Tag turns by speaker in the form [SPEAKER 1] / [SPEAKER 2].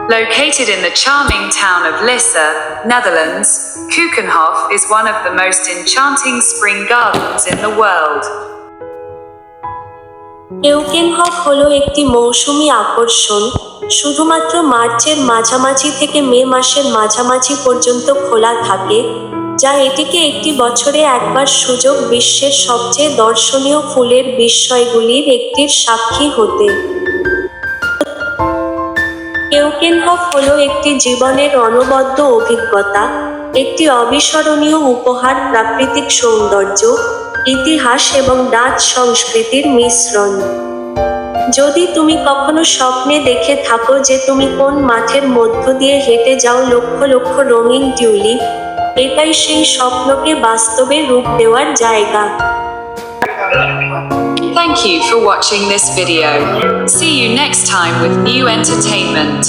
[SPEAKER 1] Located in the charming town of Lisse, Netherlands, Keukenhof is one of the most enchanting spring gardens in the world.
[SPEAKER 2] কেউকেনহফ হলো একটি মৌসুমী আকর্ষণ, শুধুমাত্র মার্চের মাঝামাঝি থেকে মে মাসের মাঝামাঝি পর্যন্ত খোলা থাকে, যা এটিকে একটি বছরে একবার সুযোগ বিশ্বের সবচেয়ে দর্শনীয় ফুলের বিস্ময়গুলির একটির সাক্ষী হতে। কেউকেনহফ হলো একটি জীবনের অনবদ্য অভিজ্ঞতা, একটি অবিস্মরণীয় উপহার, প্রাকৃতিক সৌন্দর্য, ইতিহাস এবং ডাচ সংস্কৃতির মিশ্রণ। যদি তুমি কখনো স্বপ্নে দেখে থাকো যে তুমি কোন মাঠের মধ্য দিয়ে হেঁটে যাও লক্ষ লক্ষ রঙিন টিউলিপ, এটাই সেই স্বপ্নকে বাস্তবে রূপ দেওয়ার জায়গা।
[SPEAKER 1] Thank you for watching this video. See you next time with new entertainment.